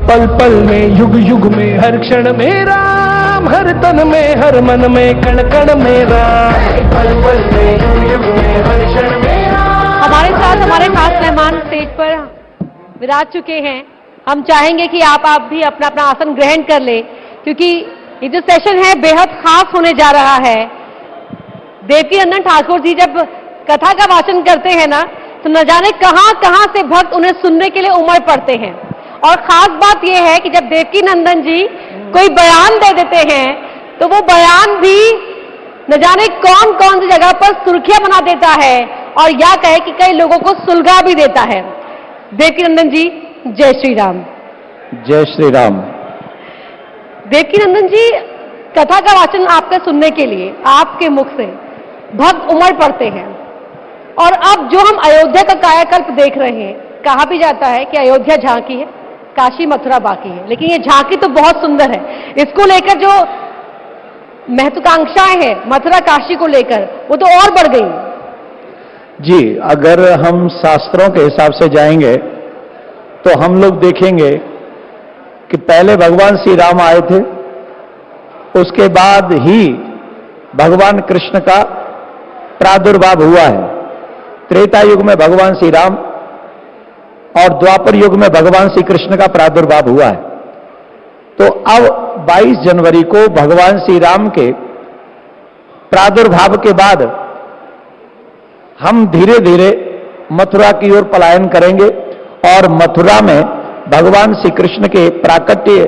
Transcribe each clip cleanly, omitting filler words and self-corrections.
पल पल में युग युग में हर क्षण में राम, हर तन में हर मन में कण कण में राम, पल पल में युग युग में हर क्षण में राम। हमारे साथ हमारे खास मेहमान स्टेज पर विराज चुके हैं। हम चाहेंगे कि आप भी अपना अपना आसन ग्रहण कर ले, क्योंकि ये जो सेशन है बेहद खास होने जा रहा है। देवकीनंदन ठाकुर जी जब कथा का वाचन करते हैं ना, तो न जाने कहां कहां से भक्त उन्हें सुनने के लिए उमड़ पड़ते हैं। और खास बात यह है कि जब देवकीनंदन जी कोई बयान दे देते हैं, तो वो बयान भी न जाने कौन कौन सी जगह पर सुर्खियां बना देता है, और या कहे कि कई लोगों को सुलगा भी देता है। देवकीनंदन जी, जय श्री राम। जय श्री राम। देवकीनंदन जी, कथा का वाचन आपका सुनने के लिए आपके मुख से भक्त उमड़ पड़ते हैं। और अब जो हम अयोध्या का कायाकल्प देख रहे हैं, कहा भी जाता है कि अयोध्या झांकी है, काशी मथुरा बाकी है, लेकिन ये झांकी तो बहुत सुंदर है। इसको लेकर जो महत्वाकांक्षाएं हैं मथुरा काशी को लेकर, वो तो और बढ़ गई जी। अगर हम शास्त्रों के हिसाब से जाएंगे तो हम लोग देखेंगे कि पहले भगवान श्री राम आए थे, उसके बाद ही भगवान कृष्ण का प्रादुर्भाव हुआ है। त्रेता युग में भगवान श्री राम और द्वापर युग में भगवान श्री कृष्ण का प्रादुर्भाव हुआ है। तो अब 22 जनवरी को भगवान श्री राम के प्रादुर्भाव के बाद हम धीरे धीरे मथुरा की ओर पलायन करेंगे और मथुरा में भगवान श्री कृष्ण के प्राकट्य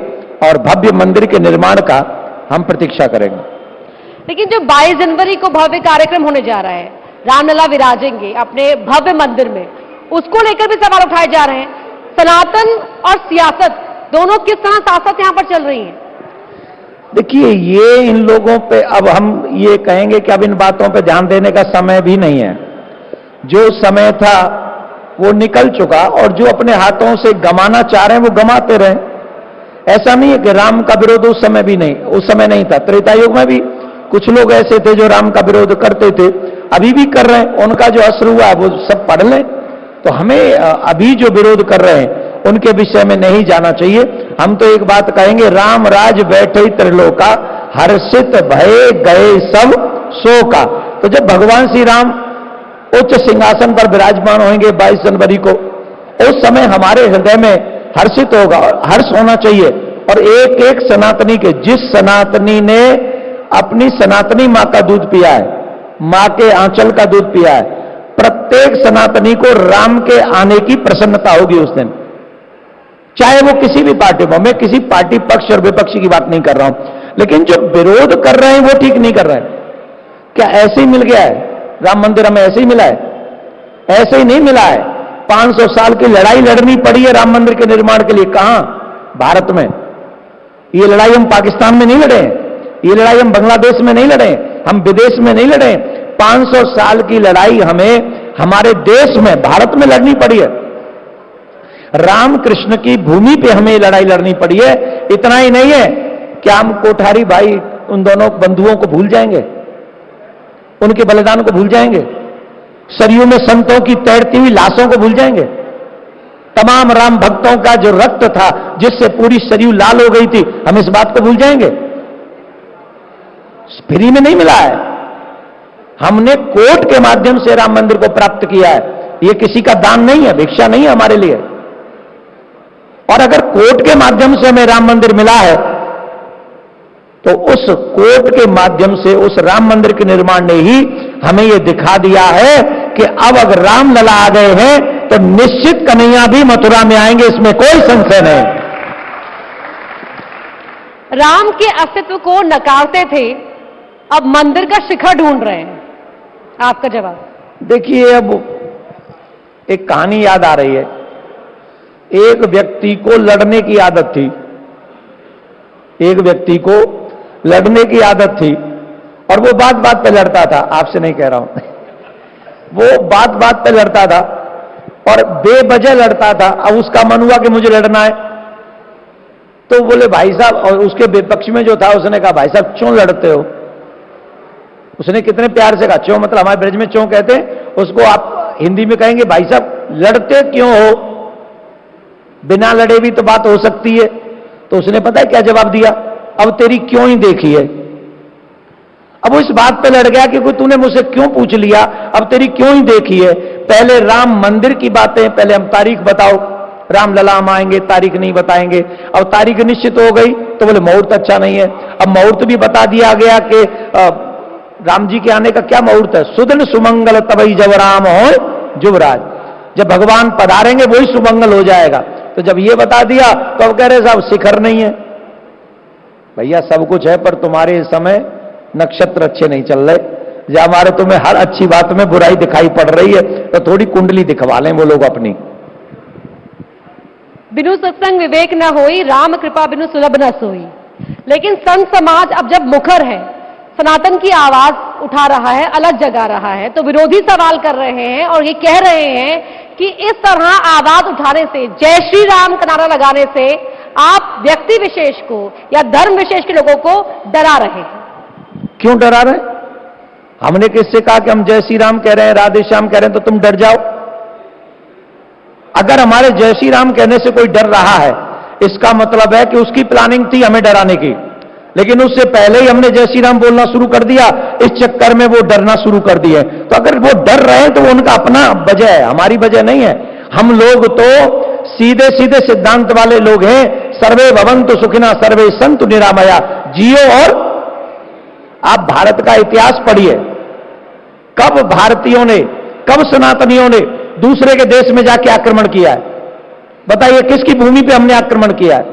और भव्य मंदिर के निर्माण का हम प्रतीक्षा करेंगे। लेकिन जो 22 जनवरी को भव्य कार्यक्रम होने जा रहा है, रामलला विराजेंगे अपने भव्य मंदिर में, उसको लेकर भी सवाल उठाए जा रहे हैं। सनातन और सियासत दोनों किस तरह साथ साथ यहां पर चल रही हैं? देखिए, ये इन लोगों पे अब हम ये कहेंगे कि अब इन बातों पे ध्यान देने का समय भी नहीं है। जो समय था वो निकल चुका, और जो अपने हाथों से गमाना चाह रहे हैं वो गमाते रहे। ऐसा नहीं है कि राम का विरोध उस समय भी नहीं, उस समय नहीं था। त्रेता युग में भी कुछ लोग ऐसे थे जो राम का विरोध करते थे, अभी भी कर रहे हैं। उनका जो असर हुआ है वो सब पढ़ लें। तो हमें अभी जो विरोध कर रहे हैं उनके विषय में नहीं जाना चाहिए। हम तो एक बात कहेंगे, राम राज बैठे त्रिलोका, हर्षित भये गए सब शोका। तो जब भगवान श्री राम उच्च सिंहासन पर विराजमान होंगे 22 जनवरी को, उस समय हमारे हृदय में हर्षित होगा, हर्ष होना चाहिए। और एक एक सनातनी के, जिस सनातनी ने अपनी सनातनी मां का दूध पिया है, मां के आंचल का दूध पिया है, प्रत्येक सनातनी को राम के आने की प्रसन्नता होगी उस दिन, चाहे वो किसी भी पार्टी में। मैं किसी पार्टी पक्ष और विपक्षी की बात नहीं कर रहा हूं, लेकिन जो विरोध कर रहे हैं वो ठीक नहीं कर रहे हैं। क्या ऐसे ही मिल गया है राम मंदिर? हमें ऐसे ही मिला है? ऐसे ही नहीं मिला है। 500 साल की लड़ाई लड़नी पड़ी है राम मंदिर के निर्माण के लिए। कहां? भारत में। ये लड़ाई हम पाकिस्तान में नहीं लड़े, ये लड़ाई हम बांग्लादेश में नहीं लड़े, हम विदेश में नहीं लड़े। 500 साल की लड़ाई हमें हमारे देश में, भारत में लड़नी पड़ी है। राम कृष्ण की भूमि पे हमें लड़ाई लड़नी पड़ी है। इतना ही नहीं है, क्या हम कोठारी भाई उन दोनों बंधुओं को भूल जाएंगे? उनके बलिदान को भूल जाएंगे? सरयू में संतों की तैरती हुई लाशों को भूल जाएंगे? तमाम राम भक्तों का जो रक्त था, जिससे पूरी सरयू लाल हो गई थी, हम इस बात को भूल जाएंगे? फ्री में नहीं मिला है, हमने कोर्ट के माध्यम से राम मंदिर को प्राप्त किया है। यह किसी का दान नहीं है, भिक्षा नहीं है हमारे लिए। और अगर कोर्ट के माध्यम से हमें राम मंदिर मिला है, तो उस कोर्ट के माध्यम से उस राम मंदिर के निर्माण ने ही हमें यह दिखा दिया है कि अब अगर राम लला आ गए हैं तो निश्चित कन्हैया भी मथुरा में आएंगे, इसमें कोई संशय नहीं। राम के अस्तित्व को नकारते थे, अब मंदिर का शिखर ढूंढ रहे हैं। आपका जवाब? देखिए, अब एक कहानी याद आ रही है। एक व्यक्ति को लड़ने की आदत थी, एक व्यक्ति को लड़ने की आदत थी, और वो बात बात पे लड़ता था। आपसे नहीं कह रहा हूं वो बात बात पे लड़ता था और बेवजह लड़ता था। अब उसका मन हुआ कि मुझे लड़ना है, तो बोले भाई साहब, और उसके विपक्ष में जो था उसने कहा भाई साहब क्यों लड़ते हो? उसने कितने प्यार से कहा, क्यों मतलब हमारे ब्रज में क्यों कहते हैं उसको, आप हिंदी में कहेंगे भाई साहब लड़ते क्यों हो? बिना लड़े भी तो बात हो सकती है। तो उसने पता है क्या जवाब दिया? अब तेरी क्यों ही देखी है। अब वो इस बात पे लड़ गया कि कोई तूने मुझसे क्यों पूछ लिया, अब तेरी क्यों ही देखी है। पहले राम मंदिर की बातें, पहले हम तारीख बताओ, राम लला हम आएंगे, तारीख नहीं बताएंगे। अब तारीख निश्चित हो गई तो बोले मुहूर्त अच्छा नहीं है। अब मुहूर्त भी बता दिया गया कि राम जी के आने का क्या मुहूर्त है, सुदिन सुमंगल तबई जब राम हो जुबराज, जब भगवान पधारेंगे वही सुमंगल हो जाएगा। तो जब ये बता दिया तो अब कह रहे साहब शिखर नहीं है। भैया सब कुछ है पर तुम्हारे इस समय नक्षत्र अच्छे नहीं चल रहे, जब हमारे तुम्हें हर अच्छी बात में बुराई दिखाई पड़ रही है तो थोड़ी कुंडली दिखवा लें वो लोग अपनी। बिनु सत्संग विवेक न होई, राम कृपा बिनु सुलभ न सोई। लेकिन संत समाज अब जब मुखर है, सनातन की आवाज उठा रहा है, अलग जगा रहा है, तो विरोधी सवाल कर रहे हैं और ये कह रहे हैं कि इस तरह आवाज उठाने से, जय श्री राम का नारा लगाने से आप व्यक्ति विशेष को या धर्म विशेष के लोगों को डरा रहे हैं। क्यों डरा रहे? हमने किससे कहा कि हम जय श्री राम कह रहे हैं, राधे श्याम कह रहे हैं तो तुम डर जाओ? अगर हमारे जय श्री राम कहने से कोई डर रहा है, इसका मतलब है कि उसकी प्लानिंग थी हमें डराने की, लेकिन उससे पहले ही हमने जय श्री राम बोलना शुरू कर दिया, इस चक्कर में वो डरना शुरू कर दिए। तो अगर वो डर रहे हैं तो वो उनका अपना वजह है, हमारी वजह नहीं है। हम लोग तो सीधे सीधे सिद्धांत वाले लोग हैं। सर्वे भवन्तु सुखिनः सर्वे सन्तु निरामया, जियो। और आप भारत का इतिहास पढ़िए, कब भारतीयों ने, कब सनातनियों ने दूसरे के देश में जाके आक्रमण किया है? बताइए, किसकी भूमि पे हमने आक्रमण किया है?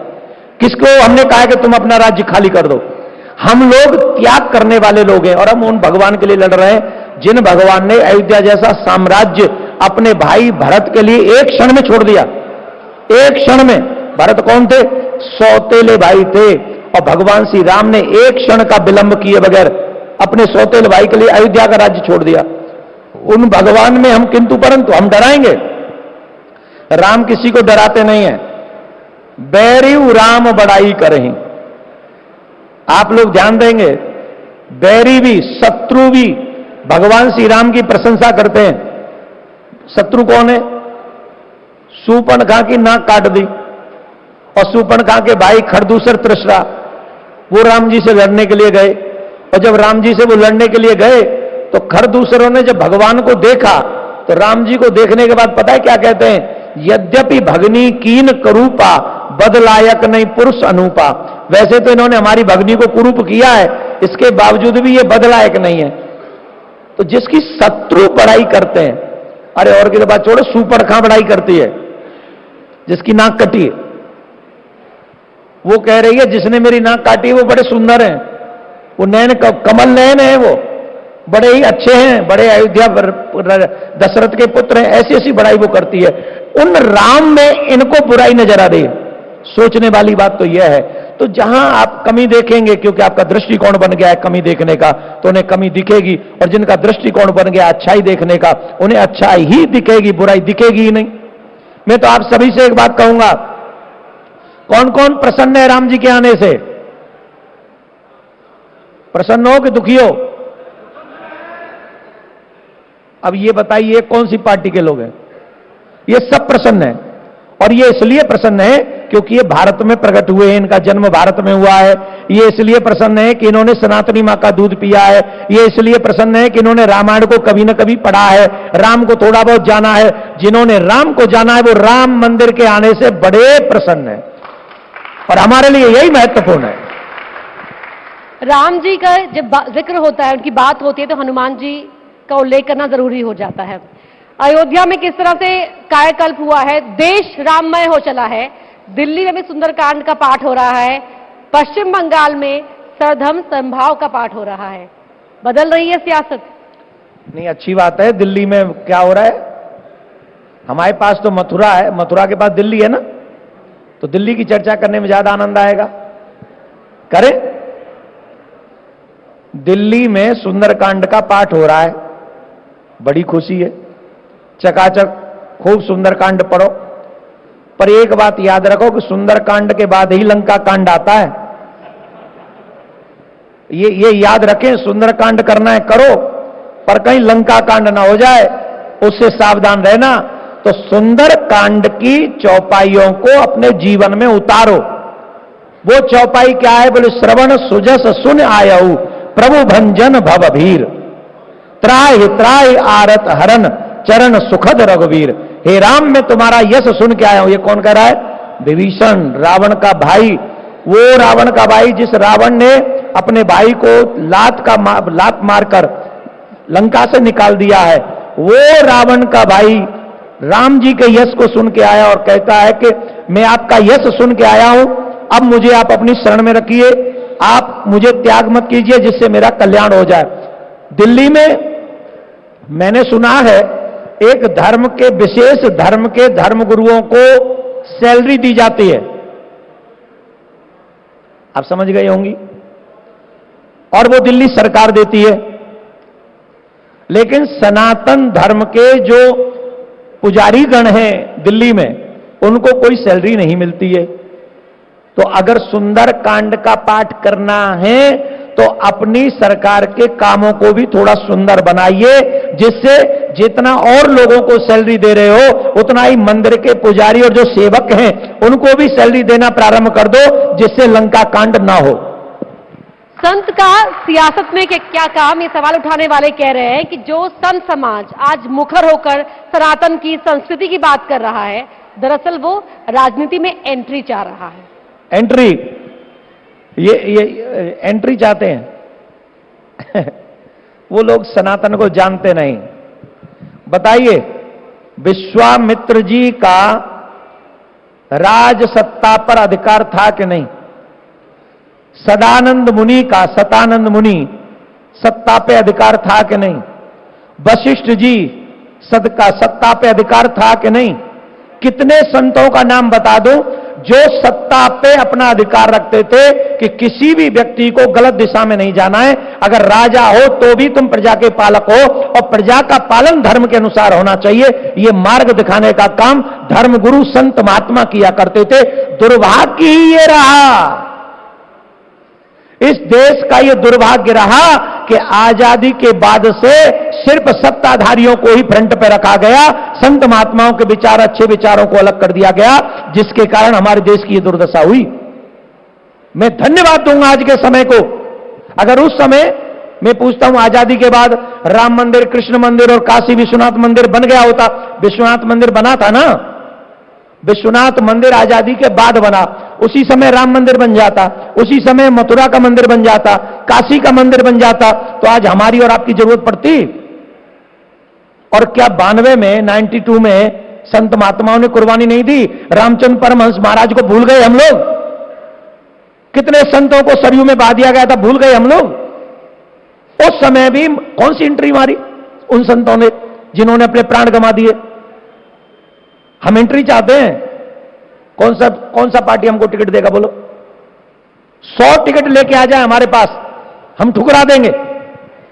किसको हमने कहा कि तुम अपना राज्य खाली कर दो? हम लोग त्याग करने वाले लोग हैं और हम उन भगवान के लिए लड़ रहे हैं जिन भगवान ने अयोध्या जैसा साम्राज्य अपने भाई भरत के लिए एक क्षण में छोड़ दिया। एक क्षण में। भरत कौन थे? सौतेले भाई थे, और भगवान श्री राम ने एक क्षण का विलंब किए बगैर अपने सौतेले भाई के लिए अयोध्या का राज्य छोड़ दिया। उन भगवान में हम किंतु परंतु हम डराएंगे? राम किसी को डराते नहीं है। बैरियू राम बड़ाई करें। आप लोग ध्यान देंगे, बैरी भी, शत्रु भी भगवान श्री राम की प्रशंसा करते हैं। शत्रु कौन है? शूर्पणखा की नाक काट दी, और शूर्पणखा के भाई खरदूसर तृष्णा, वो राम जी से लड़ने के लिए गए, और जब राम जी से वो लड़ने के लिए गए तो खरदूसरों ने जब भगवान को देखा तो राम जी को देखने के बाद पता है क्या कहते हैं? यद्यपि भगनी कीन करूपा, बदलायक नहीं पुरुष अनूपा। वैसे तो इन्होंने हमारी भगनी को कुरूप किया है, इसके बावजूद भी ये बदलायक नहीं है। तो जिसकी शत्रु बड़ाई करते हैं, अरे और की तो बात छोड़ो, शूर्पणखा बड़ाई करती है जिसकी नाक कटी है। वो कह रही है जिसने मेरी नाक काटी है वो बड़े सुंदर हैं, वो नयन कमल नयन है, वो बड़े ही अच्छे हैं, बड़े अयोध्या दशरथ के पुत्र हैं। ऐसी ऐसी बड़ाई वो करती है। उन राम में इनको बुराई नजर आ रही है। सोचने वाली बात तो यह है। तो जहां आप कमी देखेंगे, क्योंकि आपका दृष्टिकोण बन गया है कमी देखने का, तो उन्हें कमी दिखेगी, और जिनका दृष्टिकोण बन गया अच्छाई देखने का, उन्हें अच्छाई ही दिखेगी, बुराई दिखेगी ही नहीं। मैं तो आप सभी से एक बात कहूंगा, कौन कौन प्रसन्न है राम जी के आने से? प्रसन्न हो कि दुखी हो? अब ये बताइए कौन सी पार्टी के लोग हैं? ये सब प्रसन्न है, और ये इसलिए प्रसन्न है क्योंकि ये भारत में प्रकट हुए हैं, इनका जन्म भारत में हुआ है। ये इसलिए प्रसन्न है कि इन्होंने सनातनी मां का दूध पिया है। ये इसलिए प्रसन्न है कि इन्होंने रामायण को कभी न कभी पढ़ा है, राम को थोड़ा बहुत जाना है। जिन्होंने राम को जाना है वो राम मंदिर के आने से बड़े प्रसन्न है, और हमारे लिए यही महत्वपूर्ण है। राम जी का जब जिक्र होता है, उनकी बात होती है, तो हनुमान जी का उल्लेख करना जरूरी हो जाता है। अयोध्या में किस तरह से कायाकल्प हुआ है, देश राममय हो चला है। दिल्ली में भी सुंदरकांड का पाठ हो रहा है, पश्चिम बंगाल में सरधम संभाव का पाठ हो रहा है। बदल रही है सियासत। नहीं, अच्छी बात है। दिल्ली में क्या हो रहा है? हमारे पास तो मथुरा है, मथुरा के पास दिल्ली है ना, तो दिल्ली की चर्चा करने में ज्यादा आनंद आएगा। करें? दिल्ली में सुंदरकांड का पाठ हो रहा है, बड़ी खुशी है। चकाचक खूब सुंदरकांड पढ़ो, पर एक बात याद रखो कि सुंदरकांड के बाद ही लंका कांड आता है। ये याद रखें, सुंदरकांड करना है करो, पर कहीं लंका कांड ना हो जाए, उससे सावधान रहना। तो सुंदर कांड की चौपाइयों को अपने जीवन में उतारो। वो चौपाई क्या है? बोले श्रवण सुजस सुन आयऊ प्रभु भंजन भवभीर, त्राहि त्राहि आरत हरन चरण सुखद रघुवीर। हे राम, मैं तुम्हारा यश सुन के आया हूं। ये कौन कह रहा है? विभीषण, रावण का भाई। वो रावण का भाई जिस रावण ने अपने भाई को लात मारकर लंका से निकाल दिया है, वो रावण का भाई राम जी के यश को सुन के आया और कहता है कि मैं आपका यश सुन के आया हूं, अब मुझे आप अपनी शरण में रखिए, आप मुझे त्याग मत कीजिए जिससे मेरा कल्याण हो जाए। दिल्ली में मैंने सुना है एक धर्म के, विशेष धर्म के धर्मगुरुओं को सैलरी दी जाती है, आप समझ गए होंगी, और वो दिल्ली सरकार देती है। लेकिन सनातन धर्म के जो पुजारी गण हैं दिल्ली में, उनको कोई सैलरी नहीं मिलती है। तो अगर सुंदर कांड का पाठ करना है तो अपनी सरकार के कामों को भी थोड़ा सुंदर बनाइए, जिससे जितना और लोगों को सैलरी दे रहे हो उतना ही मंदिर के पुजारी और जो सेवक हैं उनको भी सैलरी देना प्रारंभ कर दो, जिससे लंका कांड ना हो। संत का सियासत में क्या काम, ये सवाल उठाने वाले कह रहे हैं कि जो संत समाज आज मुखर होकर सनातन की संस्कृति की बात कर रहा है, दरअसल वो राजनीति में एंट्री चाह रहा है। एंट्री, ये एंट्री चाहते हैं वो लोग सनातन को जानते नहीं। बताइए, विश्वामित्र जी का राज सत्ता पर अधिकार था कि नहीं? सदानंद मुनि का, सतानंद मुनि सत्ता पे अधिकार था कि नहीं? वशिष्ठ जी का सत्ता पे अधिकार था कि नहीं? कितने संतों का नाम बता दूं जो सत्ता पे अपना अधिकार रखते थे कि किसी भी व्यक्ति को गलत दिशा में नहीं जाना है। अगर राजा हो तो भी तुम प्रजा के पालक हो और प्रजा का पालन धर्म के अनुसार होना चाहिए। ये मार्ग दिखाने का काम धर्मगुरु संत महात्मा किया करते थे। दुर्भाग्य ही ये रहा, इस देश का ये दुर्भाग्य रहा कि आजादी के बाद से सिर्फ सत्ताधारियों को ही फ्रंट पे रखा गया, संत महात्माओं के विचार, अच्छे विचारों को अलग कर दिया गया, जिसके कारण हमारे देश की ये दुर्दशा हुई। मैं धन्यवाद दूंगा आज के समय को। अगर उस समय मैं पूछता हूं आजादी के बाद राम मंदिर, कृष्ण मंदिर और काशी विश्वनाथ मंदिर बन गया होता, विश्वनाथ मंदिर बना था ना, विश्वनाथ मंदिर आजादी के बाद बना, उसी समय राम मंदिर बन जाता, उसी समय मथुरा का मंदिर बन जाता, काशी का मंदिर बन जाता, तो आज हमारी और आपकी जरूरत पड़ती? और क्या 92 में, 92 में संत महात्माओं ने कुर्बानी नहीं दी? रामचंद्र परमहंस महाराज को भूल गए हम लोग? कितने संतों को सरयू में बहा दिया गया था, भूल गए हम लोग? उस समय भी कौन सी एंट्री मारी उन संतों ने जिन्होंने अपने प्राण गंवा दिए? हम एंट्री चाहते हैं। कौन सा पार्टी हमको टिकट देगा बोलो? 100 टिकट लेके आ जाए हमारे पास, हम ठुकरा देंगे।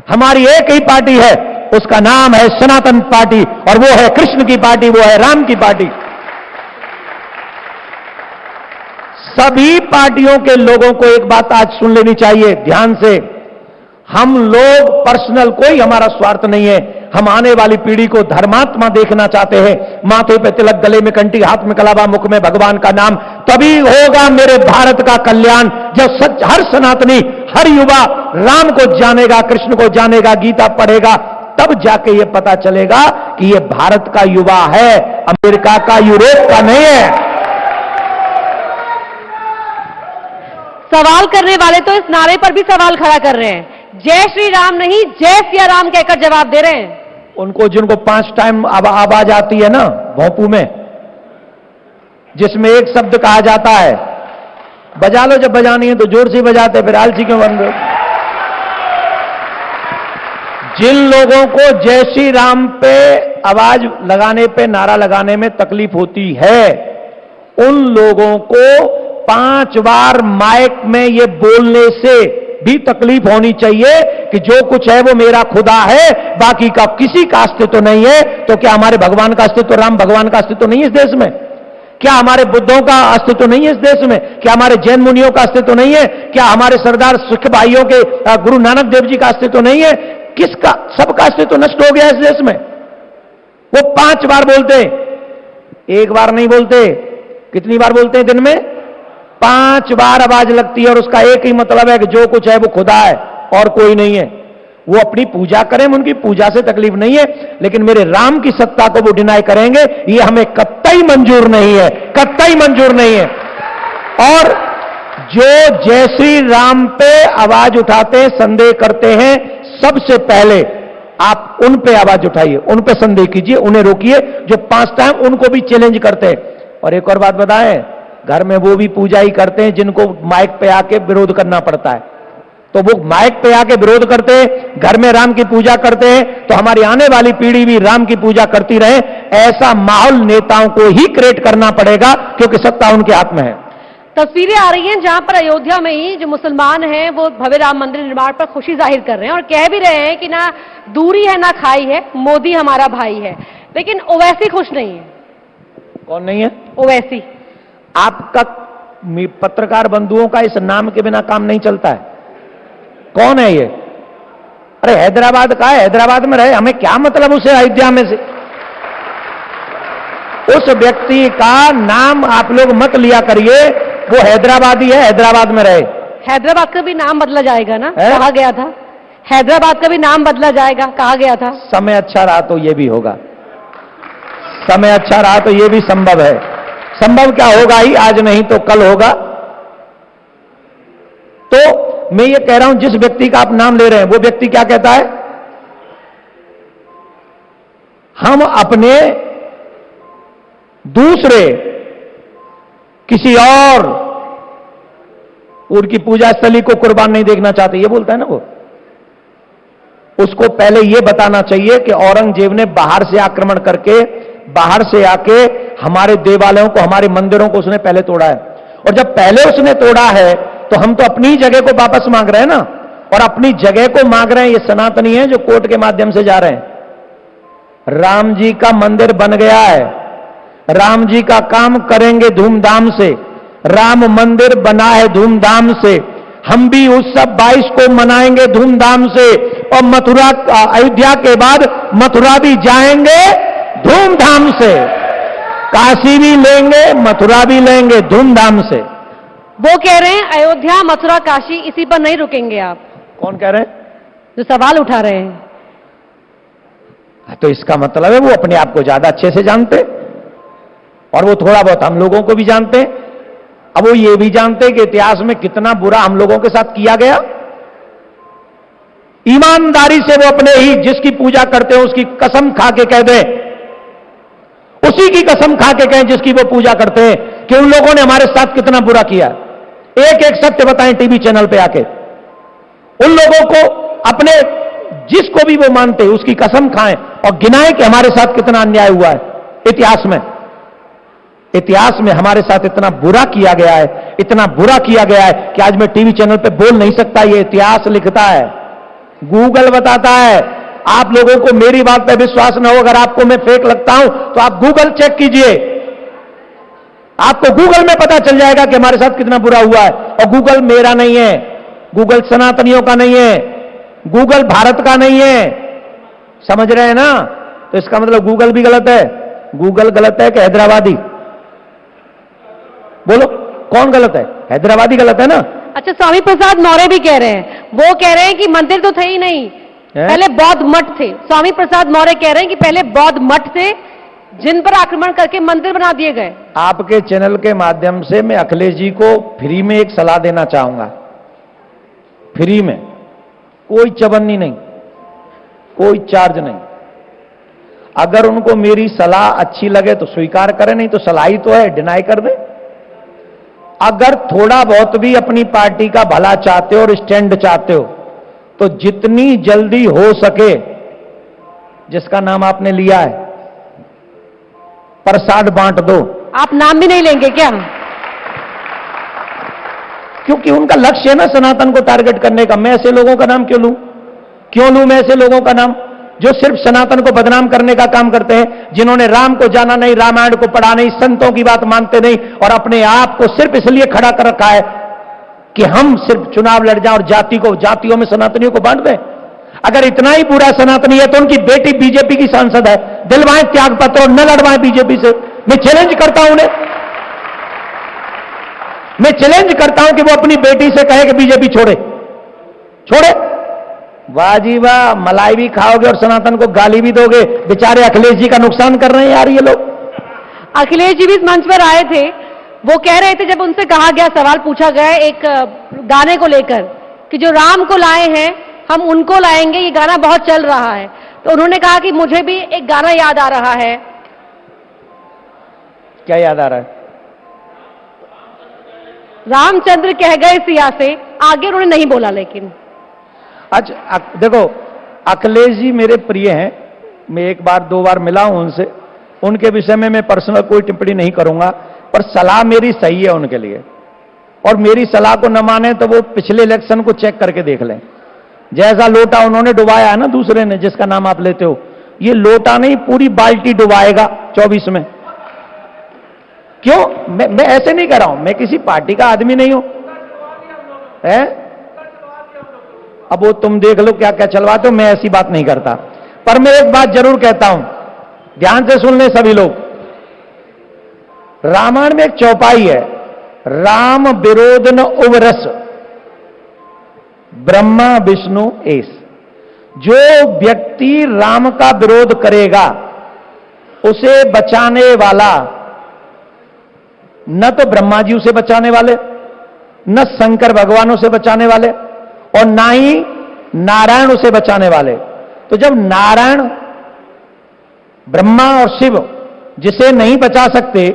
हमारी एक ही पार्टी है, उसका नाम है सनातन पार्टी, और वो है कृष्ण की पार्टी, वो है राम की पार्टी। सभी पार्टियों के लोगों को एक बात आज सुन लेनी चाहिए ध्यान से। हम लोग पर्सनल, कोई हमारा स्वार्थ नहीं है। हम आने वाली पीढ़ी को धर्मात्मा देखना चाहते हैं। माथे पे तिलक, गले में कंठी, हाथ में कलावा, मुख में भगवान का नाम, तभी होगा मेरे भारत का कल्याण। जब सच हर सनातनी, हर युवा राम को जानेगा, कृष्ण को जानेगा, गीता पढ़ेगा, तब जाके ये पता चलेगा कि ये भारत का युवा है, अमेरिका का, यूरोप का नहीं है। सवाल करने वाले तो इस नारे पर भी सवाल खड़ा कर रहे हैं, जय श्री राम नहीं जय सिया राम कहकर जवाब दे रहे हैं। उनको, जिनको 5 टाइम आवाज आती है ना भोंपू में, जिसमें एक शब्द कहा जाता है, बजा लो, जब बजानी है तो जोर से बजाते, फिर आलसी क्यों बन रहे? जिन लोगों को जय श्री राम पे आवाज लगाने पे, नारा लगाने में तकलीफ होती है, उन लोगों को 5 बार माइक में ये बोलने से भी तकलीफ होनी चाहिए कि जो कुछ है वो मेरा खुदा है, बाकी का किसी का अस्तित्व नहीं है। तो क्या हमारे भगवान का अस्तित्व, राम भगवान का अस्तित्व नहीं है इस देश में? क्या हमारे बुद्धों का अस्तित्व नहीं है इस देश में? क्या हमारे जैन मुनियों का अस्तित्व नहीं है? क्या हमारे सरदार सिख भाइयों के गुरु नानक देव जी का अस्तित्व नहीं है? किसका? सबका अस्तित्व नष्ट हो गया इस देश में। वो 5 बार बोलते हैं एक बार नहीं बोलते, कितनी बार बोलते हैं दिन में? 5 बार आवाज लगती है और उसका एक ही मतलब है कि जो कुछ है वो खुदा है और कोई नहीं है। वो अपनी पूजा करें, उनकी पूजा से तकलीफ नहीं है, लेकिन मेरे राम की सत्ता को वो डिनाई करेंगे, ये हमें कतई मंजूर नहीं है, कतई मंजूर नहीं है। और जो जय श्री राम पे आवाज उठाते हैं, संदेह करते हैं, सबसे पहले आप उन पे आवाज उठाइए, उन पे संदेह कीजिए, उन्हें रोकिए जो 5 टाइम उनको भी चैलेंज करते हैं। और एक और बात बताएं, घर में वो भी पूजा ही करते हैं जिनको माइक पे आके विरोध करना पड़ता है। तो वो माइक पे आके विरोध करते हैं, घर में राम की पूजा करते हैं, तो हमारी आने वाली पीढ़ी भी राम की पूजा करती रहे। ऐसा माहौल नेताओं को ही क्रिएट करना पड़ेगा, क्योंकि सत्ता उनके हाथ में है। तस्वीरें आ रही हैं जहां पर अयोध्या में ही जो मुसलमान हैं वो भव्य राम मंदिर निर्माण पर खुशी जाहिर कर रहे हैं और कह भी रहे हैं कि ना दूरी है ना खाई है, मोदी हमारा भाई है। लेकिन ओवैसी खुश नहीं है। कौन नहीं है? ओवैसी। आपका पत्रकार बंधुओं का इस नाम के बिना काम नहीं चलता है। कौन है ये? अरे हैदराबाद का है, हैदराबाद में रहे, हमें क्या मतलब उसे अयोध्या में से? उस व्यक्ति का नाम आप लोग मत लिया करिए, वो हैदराबादी है, हैदराबाद में रहे। हैदराबाद का भी नाम बदला जाएगा ना, कहा गया था। हैदराबाद का भी नाम बदला जाएगा, कहा गया था। समय अच्छा रहा तो ये भी होगा, समय अच्छा रहा तो ये भी संभव है। संभव क्या होगा ही, आज नहीं तो कल होगा। तो मैं ये कह रहा हूं, जिस व्यक्ति का आप नाम ले रहे हैं वो व्यक्ति क्या कहता है? हम अपने दूसरे किसी और उनकी पूजा स्थली को कुर्बान नहीं देखना चाहते, ये बोलता है ना वो। उसको पहले ये बताना चाहिए कि औरंगजेब ने बाहर से आक्रमण करके, बाहर से आके हमारे देवालयों को, हमारे मंदिरों को उसने पहले तोड़ा है। और जब पहले उसने तोड़ा है तो हम तो अपनी जगह को वापस मांग रहे हैं ना, और अपनी जगह को मांग रहे हैं। ये सनातनी है जो कोर्ट के माध्यम से जा रहे हैं। राम जी का मंदिर बन गया है, राम जी का काम करेंगे धूमधाम से, राम मंदिर बना है धूमधाम से, हम भी उत्सव 22 को मनाएंगे धूमधाम से। और मथुरा, अयोध्या के बाद मथुरा भी जाएंगे धूमधाम से, काशी भी लेंगे, मथुरा भी लेंगे धूमधाम से। वो कह रहे हैं अयोध्या, मथुरा, काशी, इसी पर नहीं रुकेंगे आप। कौन कह रहे हैं? जो सवाल उठा रहे हैं। तो इसका मतलब है वो अपने आप को ज्यादा अच्छे से जानते, और वो थोड़ा बहुत हम लोगों को भी जानते। अब वो ये भी जानते कि इतिहास में कितना बुरा हम लोगों के साथ किया गया। ईमानदारी से वो अपने ही जिसकी पूजा करते हैं उसकी कसम खा के कह दें, उसी की कसम खा के कहें जिसकी वो पूजा करते हैं, कि उन लोगों ने हमारे साथ कितना बुरा किया। एक एक सत्य बताएं टीवी चैनल पे आके। उन लोगों को अपने, जिसको भी वो मानते हैं उसकी कसम खाएं और गिनाएं कि हमारे साथ कितना अन्याय हुआ है। इतिहास में, इतिहास में हमारे साथ इतना बुरा किया गया है, इतना बुरा किया गया है कि आज मैं टीवी चैनल पे बोल नहीं सकता। ये इतिहास लिखता है, गूगल बताता है। आप लोगों को मेरी बात पे विश्वास न हो, अगर आपको मैं फेक लगता हूं तो आप गूगल चेक कीजिए, आपको गूगल में पता चल जाएगा कि हमारे साथ कितना बुरा हुआ है। और गूगल मेरा नहीं है, गूगल सनातनियों का नहीं है, गूगल भारत का नहीं है, समझ रहे हैं ना? तो इसका मतलब गूगल भी गलत है। गूगल गलत है कि हैदराबादी? बोलो कौन गलत है? हैदराबादी गलत है ना? अच्छा, स्वामी प्रसाद मौर्य भी कह रहे हैं, वो कह रहे हैं कि मंदिर तो थे ही नहीं, पहले बौद्ध मठ थे। स्वामी प्रसाद मौर्य कह रहे हैं कि पहले बौद्ध मठ थे जिन पर आक्रमण करके मंदिर बना दिए गए। आपके चैनल के माध्यम से मैं अखिलेश जी को फ्री में एक सलाह देना चाहूंगा, फ्री में, कोई चवन्नी नहीं, कोई चार्ज नहीं। अगर उनको मेरी सलाह अच्छी लगे तो स्वीकार करें, नहीं तो सलाह ही तो है, डिनाई कर दे। अगर थोड़ा बहुत भी अपनी पार्टी का भला चाहते हो और स्टैंड चाहते हो तो जितनी जल्दी हो सके, जिसका नाम आपने लिया है, प्रसाद बांट दो। आप नाम भी नहीं लेंगे क्या? क्योंकि उनका लक्ष्य है ना सनातन को टारगेट करने का। मैं ऐसे लोगों का नाम क्यों लूं? क्यों लूं मैं ऐसे लोगों का नाम जो सिर्फ सनातन को बदनाम करने का काम करते हैं, जिन्होंने राम को जाना नहीं, रामायण को पढ़ा नहीं, संतों की बात मानते नहीं, और अपने आप को सिर्फ इसलिए खड़ा कर रखा है कि हम सिर्फ चुनाव लड़ जाएं और जातियों में सनातनियों को बांट दें। अगर इतना ही बुरा सनातनी है तो उनकी बेटी बीजेपी की सांसद है, दिलवाएं त्यागपत्र और न लड़वाएं बीजेपी से। मैं चैलेंज करता हूं उन्हें, मैं चैलेंज करता हूं कि वो अपनी बेटी से कहे कि बीजेपी छोड़े, छोड़े। वाह जी वाह, मलाई भी खाओगे और सनातन को गाली भी दोगे। बेचारे अखिलेश जी का नुकसान कर रहे हैं यार ये लोग। अखिलेश जी भी इस मंच पर आए थे, वो कह रहे थे, जब उनसे कहा गया, सवाल पूछा गया एक गाने को लेकर कि जो राम को लाए हैं हम उनको लाएंगे, ये गाना बहुत चल रहा है, तो उन्होंने कहा कि मुझे भी एक गाना याद आ रहा है। क्या याद आ रहा है? रामचंद्र कह गए सिया से, आगे उन्होंने नहीं बोला लेकिन। अच्छा देखो, अखिलेश जी मेरे प्रिय हैं, मैं एक बार दो बार मिला हूं उनसे, उनके विषय में मैं पर्सनल कोई टिप्पणी नहीं करूंगा, पर सलाह मेरी सही है उनके लिए, और मेरी सलाह को न माने तो वो पिछले इलेक्शन को चेक करके देख लें। जैसा लोटा उन्होंने डुबाया है ना दूसरे ने, जिसका नाम आप लेते हो, ये लोटा नहीं पूरी बाल्टी डुबाएगा 24 में। क्यों? मैं ऐसे नहीं कह रहा हूं, मैं किसी पार्टी का आदमी नहीं हूं, है? अब वो तुम देख लो क्या क्या चलवाते हो, मैं ऐसी बात नहीं करता। पर मैं एक बात जरूर कहता हूं, ध्यान से सुन ले सभी लोग। रामायण में एक चौपाई है, राम विरोध न उवरस ब्रह्मा विष्णु एस। जो व्यक्ति राम का विरोध करेगा उसे बचाने वाला न तो ब्रह्मा जी उसे बचाने वाले, न शंकर भगवान उसे बचाने वाले, और ना ही नारायण उसे बचाने वाले। तो जब नारायण, ब्रह्मा और शिव जिसे नहीं बचा सकते,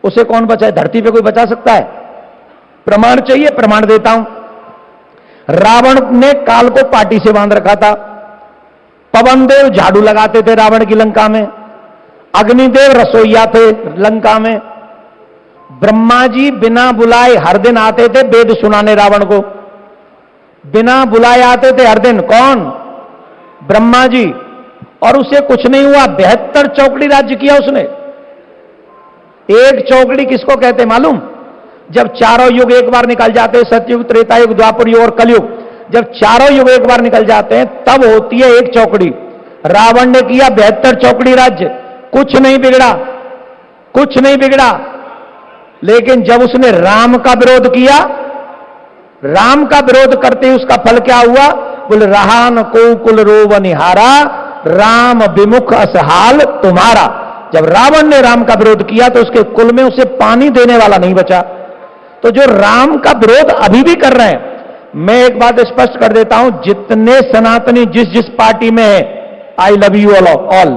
उसे कौन बचाए? धरती पे कोई बचा सकता है? प्रमाण चाहिए, प्रमाण देता हूं। रावण ने काल को पाटी से बांध रखा था, पवन देव झाड़ू लगाते थे रावण की लंका में, अग्निदेव रसोईया थे लंका में, ब्रह्मा जी बिना बुलाए हर दिन आते थे वेद सुनाने रावण को, बिना बुलाए आते थे हर दिन। कौन? ब्रह्मा जी। और उसे कुछ नहीं हुआ, 72 चौकड़ी राज्य किया उसने। एक चौकड़ी किसको कहते मालूम? जब चारों युग एक बार निकल जाते हैं, सतयुग, त्रेता युग, द्वापर युग और कलयुग, जब चारों युग एक बार निकल जाते हैं तब होती है एक चौकड़ी। रावण ने किया 72 चौकड़ी राज्य, कुछ नहीं बिगड़ा, कुछ नहीं बिगड़ा। लेकिन जब उसने राम का विरोध किया, राम का विरोध करते ही उसका फल क्या हुआ? बोले रहान को कुल रोव निहारा, राम विमुख असहाल तुम्हारा। जब रावण ने राम का विरोध किया तो उसके कुल में उसे पानी देने वाला नहीं बचा। तो जो राम का विरोध अभी भी कर रहे हैं, मैं एक बात स्पष्ट कर देता हूं, जितने सनातनी जिस जिस पार्टी में है, I love you all,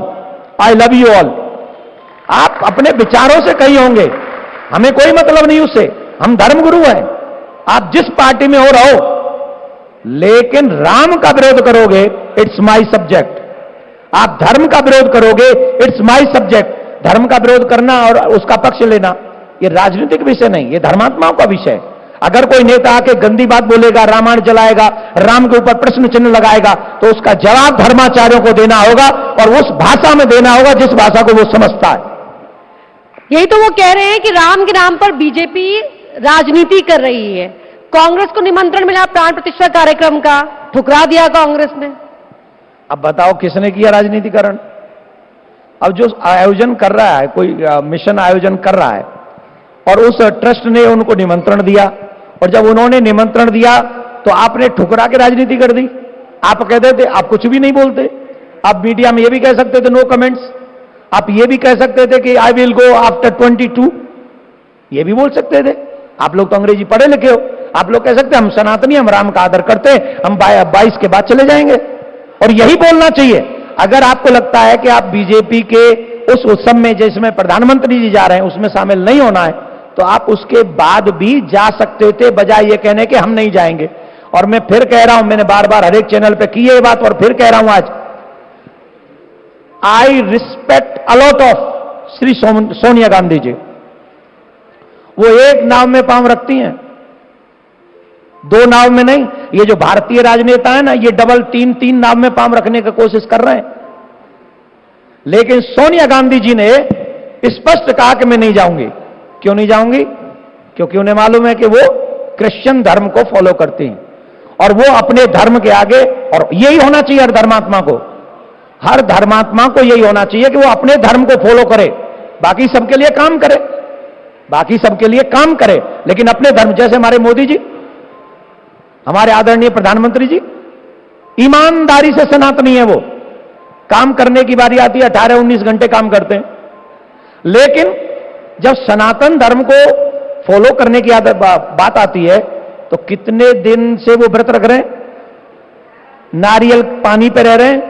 I love you all. आप अपने विचारों से कही होंगे, हमें कोई मतलब नहीं उससे, हम धर्मगुरु हैं। आप जिस पार्टी में हो रहो, लेकिन राम का विरोध करोगे, इट्स माई सब्जेक्ट। आप धर्म का विरोध करोगे, इट्स माई सब्जेक्ट। धर्म का विरोध करना और उसका पक्ष लेना, यह राजनीतिक विषय नहीं, यह धर्मात्माओं का विषय है। अगर कोई नेता आके गंदी बात बोलेगा, रामायण जलाएगा, राम के ऊपर प्रश्न चिन्ह लगाएगा, तो उसका जवाब धर्माचार्यों को देना होगा, और उस भाषा में देना होगा जिस भाषा को वो समझता है। यही तो वो कह रहे हैं कि राम के नाम पर बीजेपी राजनीति कर रही है। कांग्रेस को निमंत्रण मिला प्राण प्रतिष्ठा कार्यक्रम का, ठुकरा दिया कांग्रेस ने। अब बताओ किसने किया राजनीतिकरण? अब जो आयोजन कर रहा है, कोई मिशन आयोजन कर रहा है, और उस ट्रस्ट ने उनको निमंत्रण दिया, और जब उन्होंने निमंत्रण दिया तो आपने ठुकरा के राजनीति कर दी। आप कहते थे, आप कुछ भी नहीं बोलते, आप मीडिया में ये भी कह सकते थे नो कमेंट्स, आप ये भी कह सकते थे कि आई विल गो आफ्टर 22, ये भी बोल सकते थे। आप लोग तो अंग्रेजी पढ़े लिखे हो, आप लोग कह सकते हम सनातनी, हम राम का आदर करते हैं, हम 22 के बाद चले जाएंगे। और यही बोलना चाहिए। अगर आपको लगता है कि आप बीजेपी के उस उत्सव में जिसमें प्रधानमंत्री जी जा रहे हैं उसमें शामिल नहीं होना है, तो आप उसके बाद भी जा सकते थे, बजाय ये कहने के हम नहीं जाएंगे। और मैं फिर कह रहा हूं, मैंने बार बार हर एक चैनल पे की है ये बात, और फिर कह रहा हूं आज, I respect a lot of Shri Sonia Gandhi ji. वो एक नाव में पांव रखती हैं, दो नाव में नहीं। ये जो भारतीय राजनेता है ना, ये डबल तीन नाव में पांव रखने की कोशिश कर रहे हैं। लेकिन सोनिया गांधी जी ने स्पष्ट कहा कि मैं नहीं जाऊंगी। क्यों नहीं जाऊंगी? क्योंकि उन्हें मालूम है कि वो क्रिश्चियन धर्म को फॉलो करती हैं, और वो अपने धर्म के आगे, और यही होना चाहिए हर धर्मात्मा को, हर धर्मात्मा को यही होना चाहिए कि वो अपने धर्म को फॉलो करे। बाकी सबके लिए काम करे, बाकी सबके लिए काम करे, लेकिन अपने धर्म, जैसे हमारे मोदी जी, हमारे आदरणीय प्रधानमंत्री जी, ईमानदारी से सनातनी है। वो काम करने की बारी आती है 18-19 घंटे काम करते हैं, लेकिन जब सनातन धर्म को फॉलो करने की बात आती है तो कितने दिन से वो व्रत रख रहे हैं, नारियल पानी पे रह रहे हैं,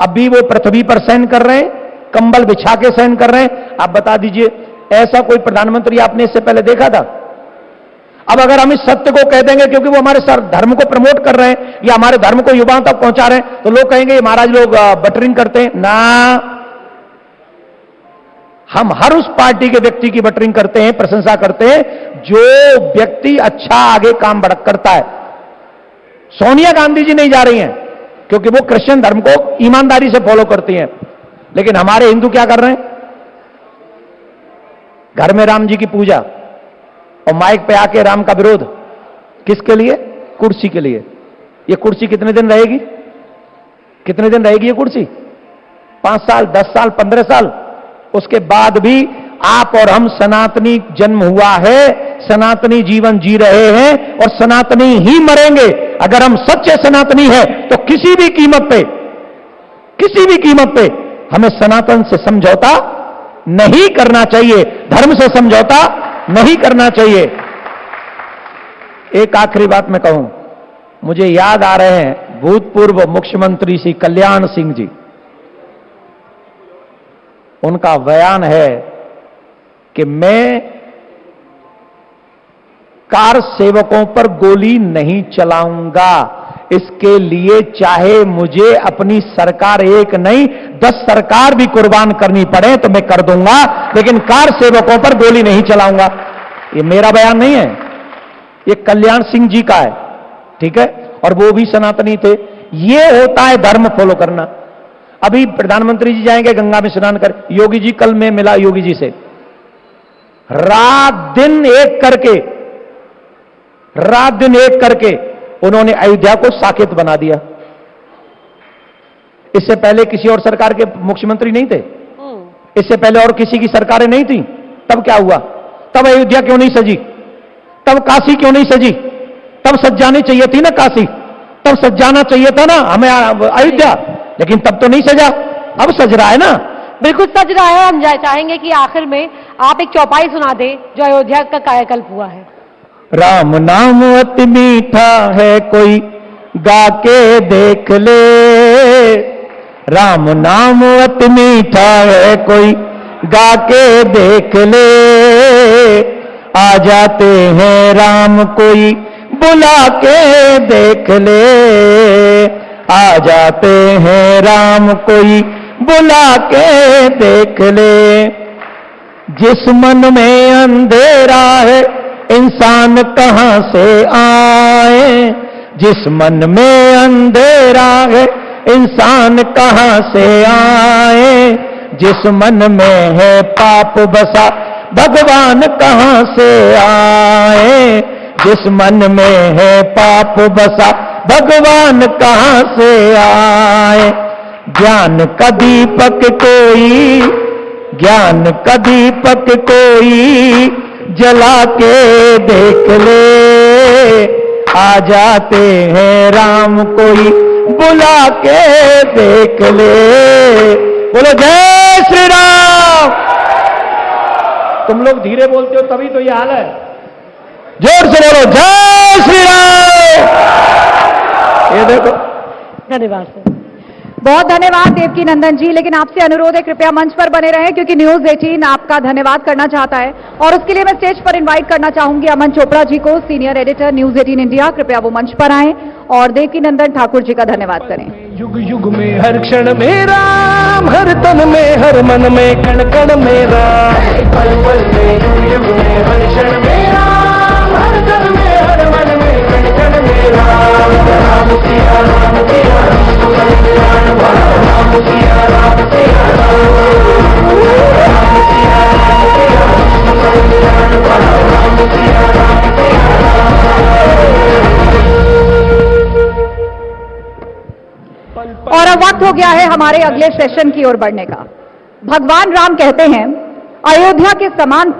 अभी वो पृथ्वी पर शयन कर रहे हैं, कंबल बिछा के शयन कर रहे हैं। आप बता दीजिए, ऐसा कोई प्रधानमंत्री आपने इससे पहले देखा था? अब अगर हम इस सत्य को कह देंगे क्योंकि वो हमारे धर्म को प्रमोट कर रहे हैं या हमारे धर्म को युवाओं तक पहुंचा रहे हैं, तो लोग कहेंगे ये महाराज लोग बटरिंग करते हैं ना। हम हर उस पार्टी के व्यक्ति की बटरिंग करते हैं, प्रशंसा करते हैं जो व्यक्ति अच्छा आगे काम करता है। सोनिया गांधी जी नहीं जा रही हैं क्योंकि वो क्रिश्चियन धर्म को ईमानदारी से फॉलो करती हैं, लेकिन हमारे हिंदू क्या कर रहे हैं? घर में राम जी की पूजा और माइक पे आके राम का विरोध। किसके लिए? कुर्सी के लिए। ये कुर्सी कितने दिन रहेगी? कितने दिन रहेगी ये कुर्सी? 5 साल, 10 साल, 15 साल। उसके बाद भी आप और हम सनातनी जन्म हुआ है, सनातनी जीवन जी रहे हैं और सनातनी ही मरेंगे। अगर हम सच्चे सनातनी हैं तो किसी भी कीमत पे हमें सनातन से समझौता नहीं करना चाहिए, धर्म से समझौता नहीं करना चाहिए। एक आखिरी बात मैं कहूं, मुझे याद आ रहे हैं भूतपूर्व मुख्यमंत्री श्री कल्याण सिंह जी, उनका बयान है कि मैं कार सेवकों पर गोली नहीं चलाऊंगा, इसके लिए चाहे मुझे अपनी सरकार एक नहीं 10 सरकार भी कुर्बान करनी पड़े तो मैं कर दूंगा, लेकिन कार सेवकों पर गोली नहीं चलाऊंगा। ये मेरा बयान नहीं है, ये कल्याण सिंह जी का है, ठीक है? और वो भी सनातनी थे। ये होता है धर्म फॉलो करना। अभी प्रधानमंत्री जी जाएंगे गंगा में स्नान कर, योगी जी, कल मैं मिला योगी जी से, रात दिन एक करके उन्होंने अयोध्या को साकेत बना दिया। इससे पहले किसी और सरकार के मुख्यमंत्री नहीं थे, इससे पहले और किसी की सरकारें नहीं थी। तब क्या हुआ? तब अयोध्या क्यों नहीं सजी? तब काशी क्यों नहीं सजी? तब सज जानी चाहिए थी ना काशी, तब सज जाना चाहिए था ना हमें अयोध्या, लेकिन तब तो नहीं सजा, अब सज रहा है ना। बिल्कुल सज रहा है। हम चाहेंगे कि आखिर में आप एक चौपाई सुना दे जो अयोध्या का कायाकल्प हुआ है। राम नाम अति मीठा है, कोई गा के देख ले। राम नाम अति मीठा है, कोई गा के देख ले। आ जाते हैं राम, कोई बुला के देख ले। आ जाते हैं राम, कोई बुला के देख ले। जिस मन में अंधेरा है इंसान कहां से आए। जिस मन में अंधेरा है इंसान कहां से आए। जिस मन में है पाप बसा भगवान कहां से आए। जिस मन में है पाप बसा भगवान कहां से आए। ज्ञान का दीपक कोई, ज्ञान का दीपक कोई जला के देख ले। आ जाते हैं राम, कोई बुला के देख ले। बोलो जय श्री राम। तुम लोग धीरे बोलते हो तभी तो ये हाल है, जोर से बोलो जय श्री राम। ये देखो। धन्यवाद सर। बहुत धन्यवाद देवकी नंदन जी। लेकिन आपसे अनुरोध है कृपया मंच पर बने रहें क्योंकि न्यूज 18 आपका धन्यवाद करना चाहता है और उसके लिए मैं स्टेज पर इनवाइट करना चाहूंगी अमन चोपड़ा जी को, सीनियर एडिटर न्यूज 18 इंडिया। कृपया वो मंच पर आएं और देवकी नंदन ठाकुर जी का धन्यवाद करें। युग युग में हर क्षण में राम, हर तन में हर मन में कण कण में राम। पल पल में युग युग में हर क्षण में राम, हर तन में हर मन में कण कण में राम। राम सिया राम सिया राम, राम सिया राम सिया राम, राम सिया राम सिया राम, राम सिया राम सिया और अब वक्त हो गया है हमारे अगले सेशन की ओर बढ़ने का। भगवान राम कहते हैं, अयोध्या के समान